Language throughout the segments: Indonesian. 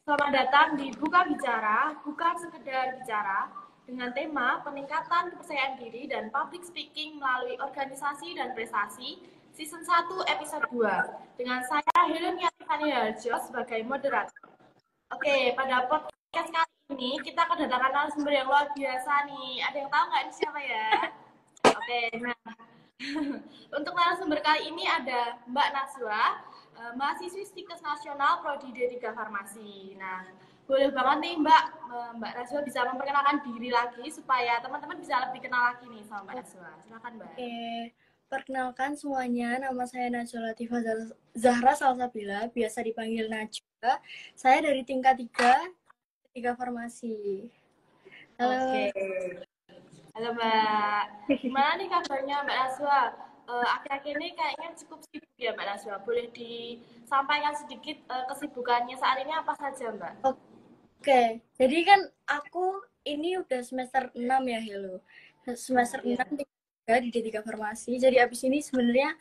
Selamat datang di Buka Bicara, bukan sekedar bicara, dengan tema peningkatan kepercayaan diri dan public speaking melalui organisasi dan prestasi, season 1 episode 2, dengan saya Helen Yatifani Harjo sebagai moderator. Oke, pada podcast kali ini kita kedatangan narasumber yang luar biasa nih. Ada yang tahu nggak ini siapa ya? Oke, nah untuk narasumber kali ini ada Mbak Naswa, mahasiswi Stikes Nasional Prodi D3 Farmasi. Nah, boleh banget nih Mbak Naswa bisa memperkenalkan diri lagi supaya teman-teman bisa lebih kenal lagi nih sama Mbak Naswa. Silakan Mbak. Oke, perkenalkan semuanya, nama saya Najwa Latifah Zahra Salsabila, biasa dipanggil Najwa. Saya dari tingkat 3 Farmasi. Halo. Oke. Halo Mbak. Gimana nih kabarnya Mbak Naswa? Akhir-akhir ini kayaknya cukup sibuk ya Mbak Naswa. Boleh disampaikan sedikit kesibukannya saat ini apa saja Mbak? Oke, jadi kan aku ini udah semester 6 ya, Helo. Semester 6 di D3 Farmasi. Jadi abis ini sebenarnya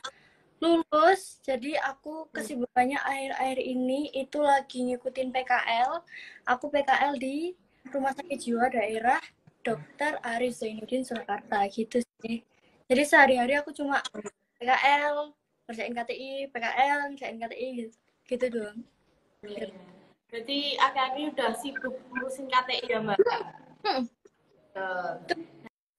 lulus, jadi aku kesibukannya akhir-akhir ini itu lagi ngikutin PKL. Aku PKL di Rumah Sakit Jiwa Daerah Dr. Aris Zainuddin Surakarta gitu sih. Jadi sehari-hari aku cuma PKL, kerjain KTI, PKL, kerjain KTI gitu doang. Berarti akhir-akhir ini udah sibuk ngurusin KTI ya Mbak?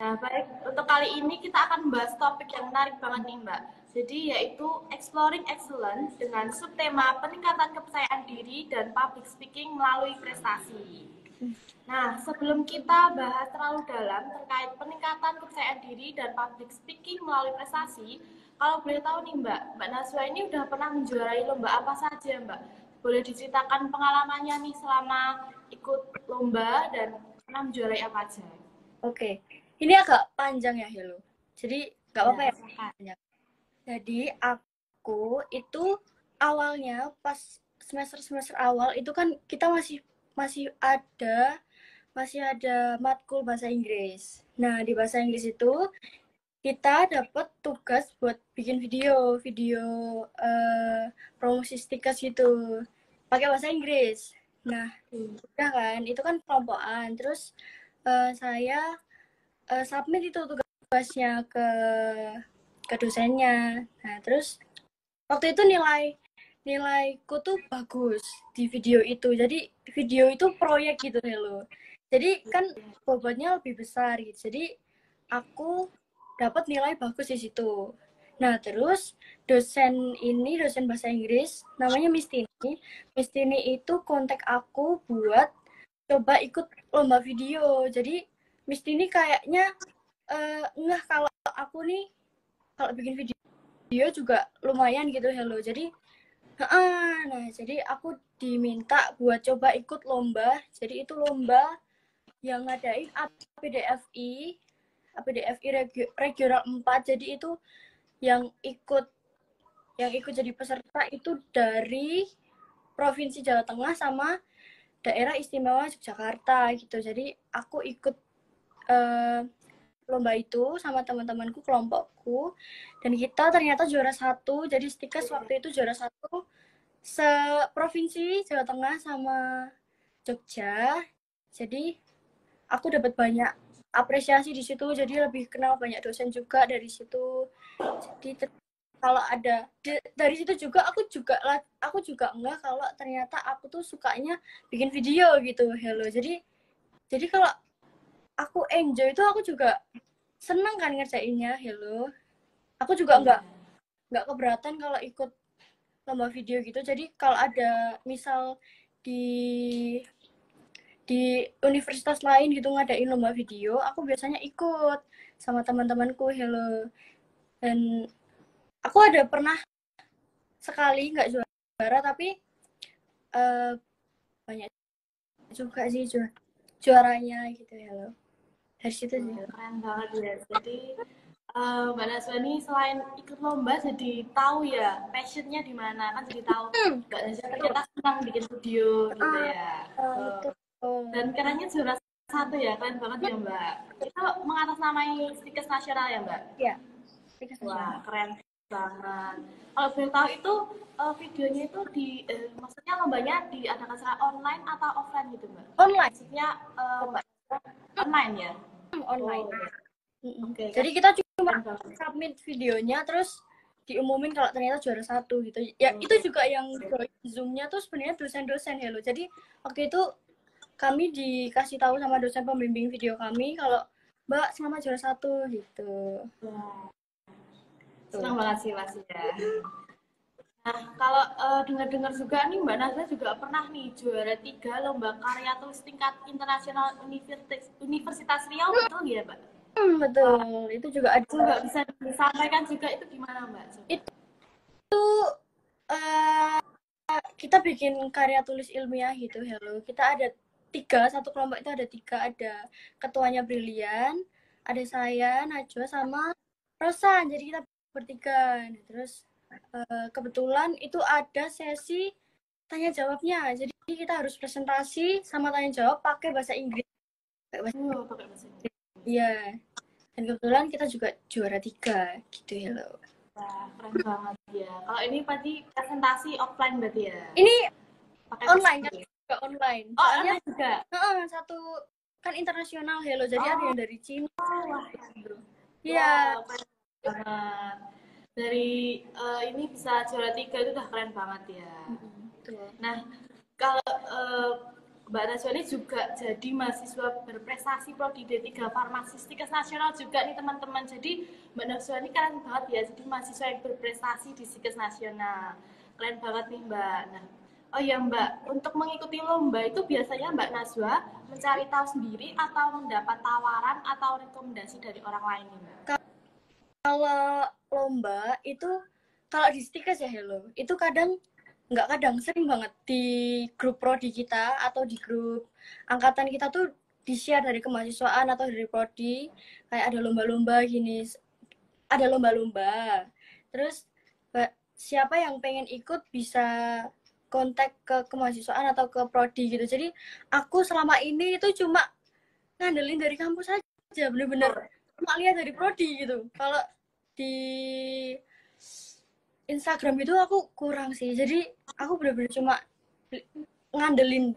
Nah, baik. Untuk kali ini kita akan membahas topik yang menarik banget nih, Mbak. Jadi, yaitu Exploring Excellence dengan subtema peningkatan kepercayaan diri dan public speaking melalui prestasi. Nah, sebelum kita bahas terlalu dalam terkait peningkatan kepercayaan diri dan public speaking melalui prestasi, kalau boleh tahu nih, Mbak Naswa ini udah pernah menjuarai lomba apa saja, Mbak? Boleh diceritakan pengalamannya nih selama ikut lomba dan pernah menjuarai apa aja? Oke, ini agak panjang ya, Helo. Jadi nggak apa-apa ya. Panjang. Jadi aku itu awalnya pas semester awal itu kan kita masih ada matkul bahasa Inggris. Nah, di bahasa Inggris itu kita dapat tugas buat bikin video promosi stiker gitu pakai bahasa Inggris. Nah, udah kan, itu kan kelompokan. Terus saya submit itu tugasnya ke dosennya. Nah, terus waktu itu nilaiku tuh bagus di video itu. Jadi video itu proyek gitu loh. Jadi kan bobotnya lebih besar gitu. Jadi aku dapat nilai bagus di situ. Nah, terus dosen bahasa Inggris namanya Miss Tini. Miss Tini itu kontak aku buat coba ikut lomba video. Jadi Miss Tini kayaknya ngeh kalau aku nih kalau bikin video juga lumayan gitu, Hello. Jadi jadi aku diminta buat coba ikut lomba. Jadi itu lomba yang ngadain APDFI regional 4. Jadi itu yang ikut jadi peserta itu dari Provinsi Jawa Tengah sama Daerah Istimewa Yogyakarta gitu. Jadi aku ikut lomba itu sama teman-temanku, kelompokku, dan kita ternyata juara 1. Jadi Stikes waktu itu juara 1 seprovinsi Jawa Tengah sama Jogja. Jadi aku dapat banyak apresiasi di situ, jadi lebih kenal banyak dosen juga dari situ. Jadi kalau ada dari situ juga aku juga enggak kalau ternyata aku tuh sukanya bikin video gitu, Hello. Jadi kalau aku enjoy itu aku juga seneng kan ngerjainnya, Hello. Aku juga enggak keberatan kalau ikut lomba video gitu. Jadi kalau ada misal di universitas lain gitu ngadain lomba video, aku biasanya ikut sama teman-temanku, Hello. Dan aku ada pernah sekali nggak juara, tapi banyak juga sih juaranya gitu, Hello. Dari situ sih. Keren banget ya. Jadi Mbak Naswa ini selain ikut lomba jadi tahu ya passionnya di mana, kan jadi tahu Mbak Naswa ternyata senang bikin video gitu ya. Dan kerennya juara 1 ya, keren banget ya Mbak. Itu mengatasnamai Stikes Nasional ya Mbak? Iya. Wah, keren. banget. Kalau boleh tahu itu videonya itu maksudnya lombanya diadakan secara online atau offline gitu Mbak? Online. Maksudnya Mbak online ya? Online. Oke. Jadi kita cuma submit videonya terus diumumin kalau ternyata juara 1 gitu. Ya itu juga yang Zoom-nya tuh sebenarnya dosen-dosen ya loh. Jadi waktu itu kami dikasih tahu sama dosen pembimbing video kami kalau Mbak selamat juara 1 gitu. Senang banget sih pasti ya. Nah, kalau dengar-dengar juga nih Mbak Nazla juga pernah nih juara 3 lomba karya tulis tingkat internasional Universitas Riau, betul ya Mbak? Betul, itu juga ada. Mbak bisa disampaikan juga itu gimana Mbak? Itu kita bikin karya tulis ilmiah gitu, hello. Kita ada 3, satu kelompok itu ada 3, ada ketuanya Brilian, ada saya, Najwa, sama Rosan. Jadi kita bertiga. Nah, terus kebetulan itu ada sesi tanya jawabnya. Jadi kita harus presentasi sama tanya jawab pakai bahasa Inggris. Pakai bahasa Inggris. Iya. Dan kebetulan kita juga juara 3 gitu ya loh. Wah, keren banget ya. Kalau ini pasti presentasi offline berarti ya? Ini pakai online kan juga online. Oh, online juga. Satu kan internasional hello. Jadi ada yang dari Cina. Wah. Iya. Banget. Dari ini bisa juara 3 itu udah keren banget ya. Nah, kalau Mbak Najwa ini juga jadi mahasiswa berprestasi Prodi D3 Farmasistikes Nasional juga nih teman-teman. Jadi Mbak Najwa ini keren banget ya, jadi mahasiswa yang berprestasi di Sikes Nasional. Keren banget nih Mbak. Nah, oh ya Mbak, untuk mengikuti lomba itu biasanya Mbak Najwa mencari tahu sendiri atau mendapat tawaran atau rekomendasi dari orang lain nih Mbak? Kalau lomba itu, kalau di Stikes ya hello, itu kadang sering banget di grup prodi kita atau di grup angkatan kita tuh di-share dari kemahasiswaan atau dari prodi, kayak ada lomba-lomba gini, ada lomba-lomba. Terus siapa yang pengen ikut bisa kontak ke kemahasiswaan atau ke prodi gitu. Jadi aku selama ini itu cuma ngandelin dari kampus aja, bener-bener cuma lihat dari prodi gitu. Kalau di Instagram itu aku kurang sih. Jadi aku bener-bener cuma ngandelin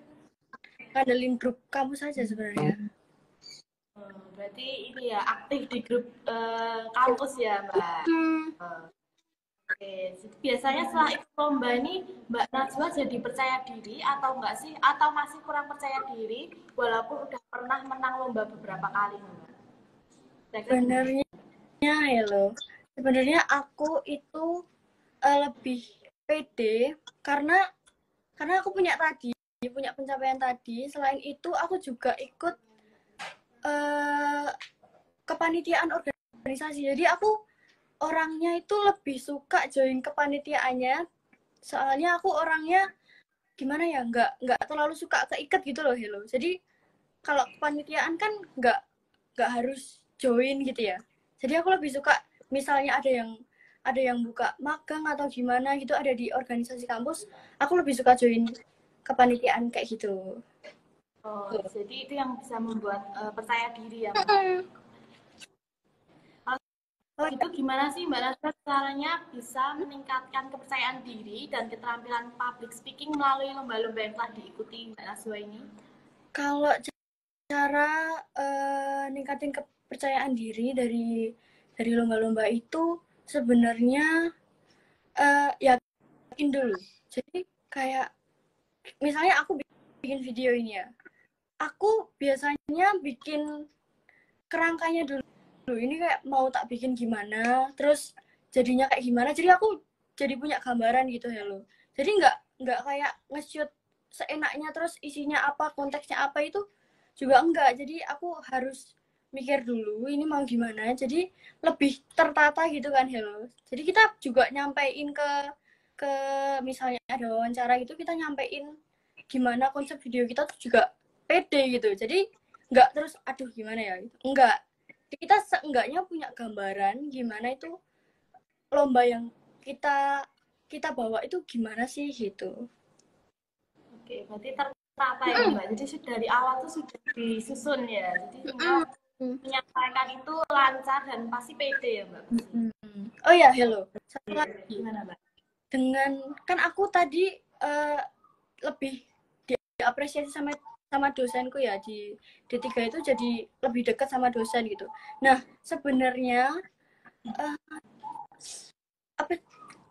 grup kampus saja sebenarnya. Berarti ini ya aktif di grup kampus ya Mbak. Oke, biasanya setelah ikut lomba ini Mbak Najwa jadi percaya diri atau enggak sih? Atau masih kurang percaya diri walaupun udah pernah menang lomba beberapa kali Mbak? Sebenarnya hello. Sebenarnya aku itu lebih pede karena aku punya pencapaian tadi. Selain itu aku juga ikut kepanitiaan organisasi. Jadi aku orangnya itu lebih suka join kepanitiaannya. Soalnya aku orangnya gimana ya, nggak terlalu suka keikat gitu loh hello. Jadi kalau kepanitiaan kan nggak harus join gitu ya. Jadi aku lebih suka misalnya ada yang buka magang atau gimana gitu, ada di organisasi kampus, aku lebih suka join kepanitiaan kayak gitu. Oh, jadi itu yang bisa membuat percaya diri ya Mbak? Itu gimana sih Mbak Nazwa caranya bisa meningkatkan kepercayaan diri dan keterampilan public speaking melalui lomba-lomba yang telah diikuti Mbak Nazwa ini? Kalau cara ningkatin kepercayaan diri dari lomba-lomba itu sebenarnya yakin dulu. Jadi kayak misalnya aku bikin video ini ya, aku biasanya bikin kerangkanya dulu. Ini kayak mau tak bikin gimana, terus jadinya kayak gimana. Jadi aku jadi punya gambaran gitu ya lo. Jadi nggak kayak nge-shoot seenaknya terus isinya apa, konteksnya apa itu juga enggak. Jadi aku harus mikir dulu ini mau gimana. Jadi lebih tertata gitu kan hello. Jadi kita juga nyampein ke misalnya ada wawancara gitu, kita nyampein gimana konsep video kita tuh juga pede gitu. Jadi nggak terus aduh gimana ya gitu. Enggak. Kita seenggaknya punya gambaran gimana itu lomba yang kita bawa itu gimana sih gitu. Oke, berarti tertata ya Mbak. Jadi dari awal tuh sudah disusun ya. Jadi tinggal menyampaikan itu lancar dan pasti pede ya Mbak. Oh ya, hello. Satu Iya, lagi. gimana Mbak? Dengan kan aku tadi lebih diapresiasi sama dosenku ya di D3 itu, jadi lebih dekat sama dosen gitu. Nah, sebenarnya apa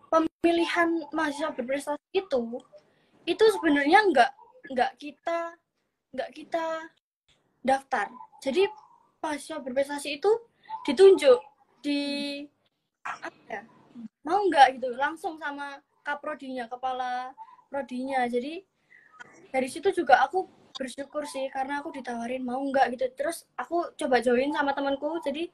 pemilihan mahasiswa berprestasi itu sebenarnya nggak kita daftar. Jadi mahasiswa berprestasi itu ditunjuk di apa ya, mau nggak gitu langsung sama kaprodinya, kepala prodinya. Jadi dari situ juga aku bersyukur sih karena aku ditawarin mau nggak gitu. Terus aku coba join sama temanku. Jadi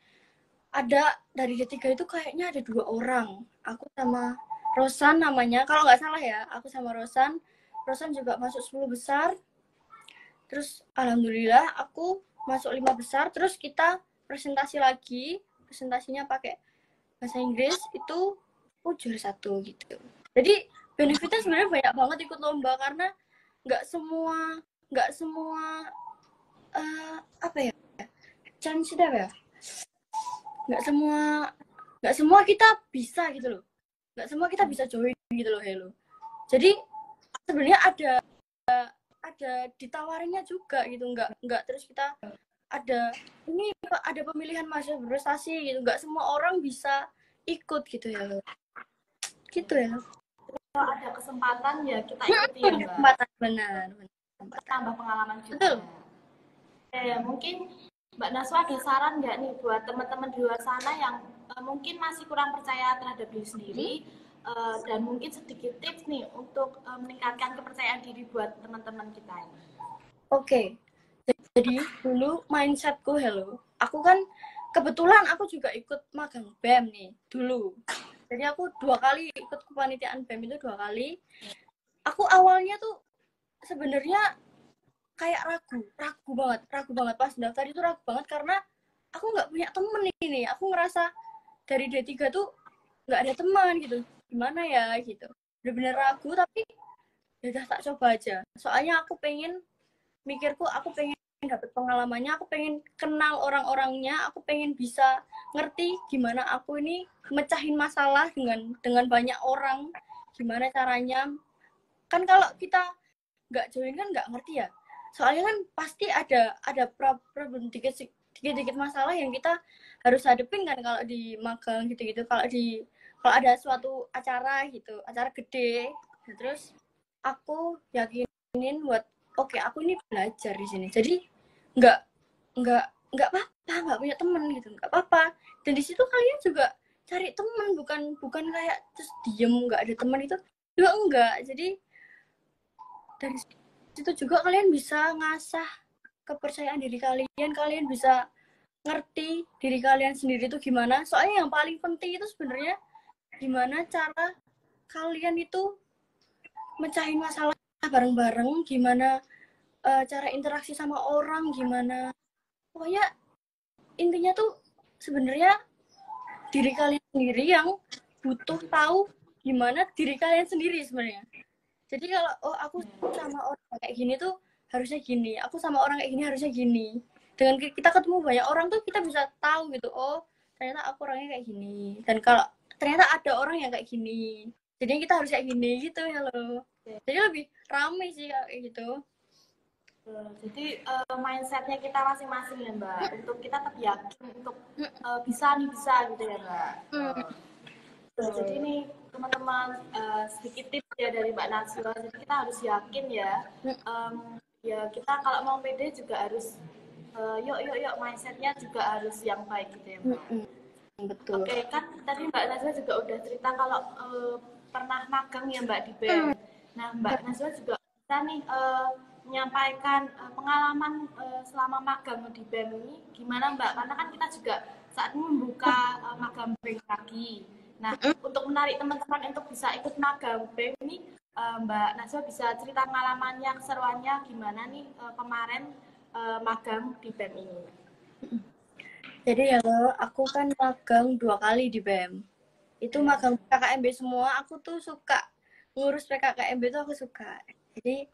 ada dari D3 itu kayaknya ada 2 orang. Aku sama Rosan namanya, kalau nggak salah ya. Aku sama Rosan. Rosan juga masuk 10 besar. Terus alhamdulillah aku masuk 5 besar. Terus kita presentasi lagi. Presentasinya pakai bahasa Inggris, itu aku juara 1 gitu. Jadi benefitnya sebenarnya banyak banget ikut lomba, karena nggak semua nggak semua apa ya, chance itu apa ya, nggak semua nggak semua kita bisa gitu loh, nggak semua kita bisa join gitu loh, hello. Jadi sebenarnya ada ditawarinnya juga gitu, nggak terus kita ada ini ada pemilihan mahasiswa berprestasi gitu, nggak semua orang bisa ikut gitu ya lo, gitu ya. Kalau ada kesempatan ya kita ikuti ya Mbak. Kesempatan, benar, kesempatan. Tambah pengalaman juga. Betul. Ya, mungkin Mbak Naswa ada saran nggak nih buat teman-teman di luar sana yang mungkin masih kurang percaya terhadap diri sendiri, dan mungkin sedikit tips nih untuk meningkatkan kepercayaan diri buat teman-teman kita ini. Oke. Jadi dulu mindsetku, hello. Aku kan kebetulan aku juga ikut magang BEM nih dulu. Jadi aku 2 kali ikut kepanitiaan BEM itu, 2 kali. Aku awalnya tuh sebenarnya kayak ragu banget pas daftar itu, ragu banget karena aku nggak punya temen ini. Aku ngerasa dari D3 tuh nggak ada teman gitu. Gimana ya gitu. Bener-bener ragu, tapi ya udah tak coba aja. Soalnya aku pengen dapat pengalamannya, aku pengen kenal orang-orangnya, aku pengen bisa ngerti gimana aku ini mecahin masalah dengan banyak orang, gimana caranya. Kan kalau kita nggak join kan nggak ngerti ya, soalnya kan pasti ada problem dikit masalah yang kita harus hadepin kan kalau di magang gitu-gitu, kalau ada suatu acara gitu, acara gede. Nah, terus aku yakinin buat oke, aku ini belajar di sini, jadi nggak nggak apa-apa nggak punya temen gitu, nggak apa-apa. Dan di situ kalian juga cari temen, bukan kayak terus diem nggak ada teman, itu juga enggak. Jadi dari situ juga kalian bisa ngasah kepercayaan diri kalian, kalian bisa ngerti diri kalian sendiri itu gimana. Soalnya yang paling penting itu sebenarnya gimana cara kalian itu mecahin masalah bareng-bareng, gimana cara interaksi sama orang, gimana. Pokoknya intinya tuh sebenarnya diri kalian sendiri yang butuh tahu gimana diri kalian sendiri sebenarnya. Jadi kalau aku sama orang kayak gini tuh harusnya gini, aku sama orang kayak gini harusnya gini. Dengan kita ketemu banyak orang tuh kita bisa tahu gitu, oh ternyata aku orangnya kayak gini. Dan kalau ternyata ada orang yang kayak gini, jadi kita harus kayak gini gitu ya loh. Jadi lebih rame sih kayak gitu. Jadi mindsetnya kita masing-masing ya Mbak, untuk kita tetap yakin untuk bisa gitu ya Mbak. Jadi ini teman-teman sedikit tips ya dari Mbak Naswa. Jadi kita harus yakin ya. Ya kita kalau mau pede juga harus yuk mindsetnya juga harus yang baik gitu ya Mbak. Betul. Oke, kan tadi Mbak Naswa juga udah cerita kalau pernah magang ya Mbak di BEM. Nah Mbak Naswa juga bisa nih menyampaikan pengalaman selama magang di BEM ini gimana Mbak? Karena kan kita juga saat ini membuka magang BEM lagi. Nah, untuk menarik teman-teman untuk bisa ikut magang BEM ini, Mbak Naswa bisa cerita pengalamannya, keseruannya gimana nih kemarin magang di BEM ini? Jadi ya lo, aku kan magang 2 kali di BEM. Itu magang PKKMB semua, aku tuh suka ngurus PKKMB tuh, aku suka. Jadi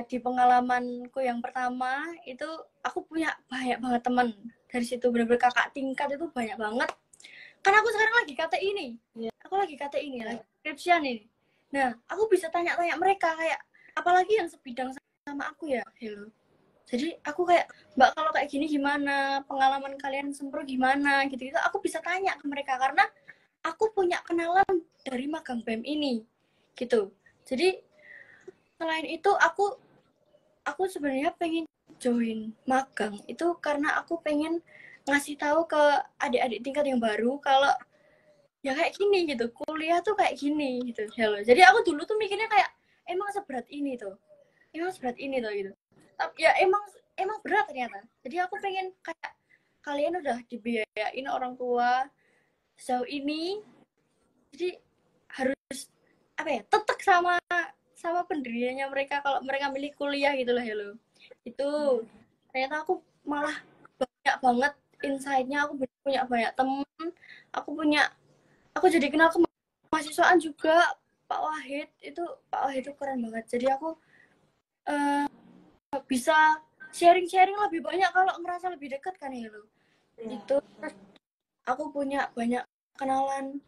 di pengalamanku yang pertama itu aku punya banyak banget teman. Dari situ bener-bener kakak tingkat itu banyak banget. kan aku sekarang lagi KTI nih. Aku lagi KTI ini, lagi skripsian ini. Nah, aku bisa tanya-tanya mereka kayak apalagi yang sebidang sama aku ya, hello. Jadi aku kayak, Mbak kalau kayak gini gimana, pengalaman kalian sempro gimana, gitu-gitu. Aku bisa tanya ke mereka karena aku punya kenalan dari magang BEM ini, gitu. Jadi selain itu aku sebenarnya pengen join magang itu karena aku pengen ngasih tahu ke adik-adik tingkat yang baru kalau ya kayak gini gitu, kuliah tuh kayak gini gitu. Jadi aku dulu tuh mikirnya kayak emang seberat ini tuh gitu. Tapi ya emang berat ternyata. Jadi aku pengen kayak kalian udah dibiayain orang tua sejauh ini, jadi harus apa ya, tetek sama pendiriannya mereka kalau mereka milih kuliah gitu loh, hello. Itu ternyata aku malah banyak banget insight-nya, aku punya banyak temen, aku jadi kenal ke mahasiswaan juga. Pak Wahid itu keren banget. Jadi aku bisa sharing lebih banyak kalau ngerasa lebih dekat kan ya lo. Itu terus aku punya banyak kenalan.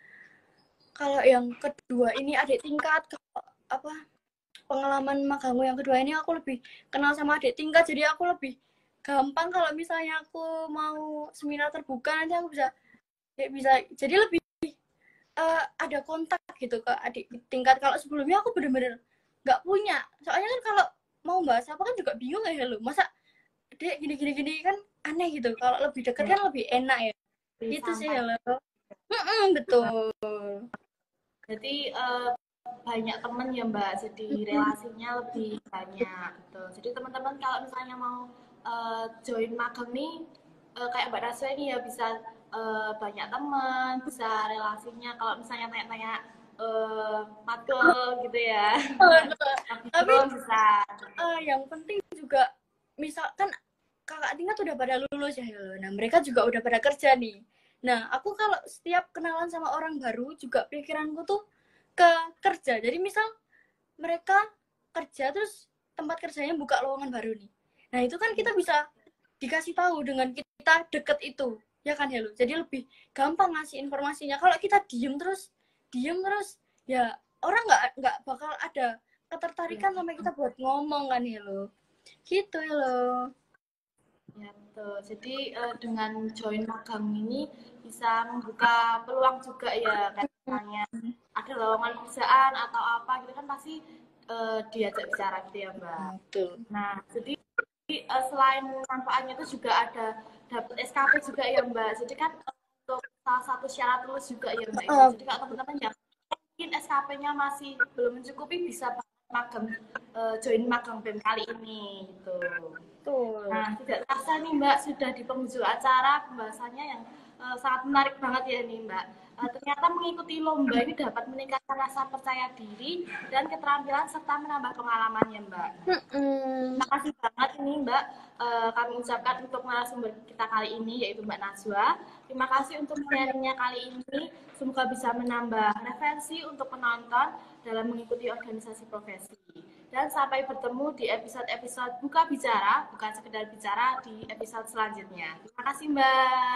Kalau yang kedua ini adik tingkat, kalau apa pengalaman magangku yang kedua ini aku lebih kenal sama adik tingkat, jadi aku lebih gampang kalau misalnya aku mau seminar terbuka nanti aku bisa jadi lebih ada kontak gitu ke adik tingkat. Kalau sebelumnya aku bener-bener nggak punya, soalnya kan kalau mau bahas apa kan juga bingung ya lo, masa dek gini kan aneh gitu. Kalau lebih deket kan lebih enak ya. Itu sih lo. Betul. Jadi banyak temen ya Mbak, jadi relasinya lebih banyak gitu. Jadi teman-teman kalau misalnya mau join magang nih kayak Mbak Naswa ini ya bisa banyak teman, bisa relasinya kalau misalnya tanya-tanya matkul gitu ya. Tapi bisa. Yang penting juga misalkan kakak tingkat udah pada lulus ya, nah mereka juga udah pada kerja nih. Nah aku kalau setiap kenalan sama orang baru juga pikiranku tuh ke kerja. Jadi misal mereka kerja terus tempat kerjanya buka lowongan baru nih, nah itu kan kita bisa dikasih tahu dengan kita deket itu ya kan, Helo. Jadi lebih gampang ngasih informasinya. Kalau kita diem terus ya orang nggak bakal ada ketertarikan sama kita buat ngomong kan, Helo. Gitu, Helo. Ya, betul. Jadi dengan join magang ini bisa membuka peluang juga ya, kayak misalnya ada lowongan pekerjaan atau apa gitu kan pasti diajak bicara gitu ya Mbak. Betul. Nah, jadi selain manfaatnya itu juga ada dapat SKP juga ya Mbak. Jadi kan untuk salah satu syarat lulus juga ya Mbak. Jadi kalau teman-teman yang mungkin SKP-nya masih belum mencukupi bisa magang join magang BEM kali ini gitu. Betul. Nah, tidak terasa nih Mbak, sudah di penghujung acara pembahasannya yang sangat menarik banget ya nih Mbak. Ternyata mengikuti lomba ini dapat meningkatkan rasa percaya diri dan keterampilan serta menambah pengalamannya Mbak. Terima kasih banget ini Mbak, kami ucapkan untuk narasumber kita kali ini yaitu Mbak Najwa. Terima kasih untuk sharingnya kali ini. Semoga bisa menambah referensi untuk penonton dalam mengikuti organisasi profesi. Dan sampai bertemu di episode-episode Buka Bicara, bukan sekedar bicara, di episode selanjutnya. Terima kasih Mbak.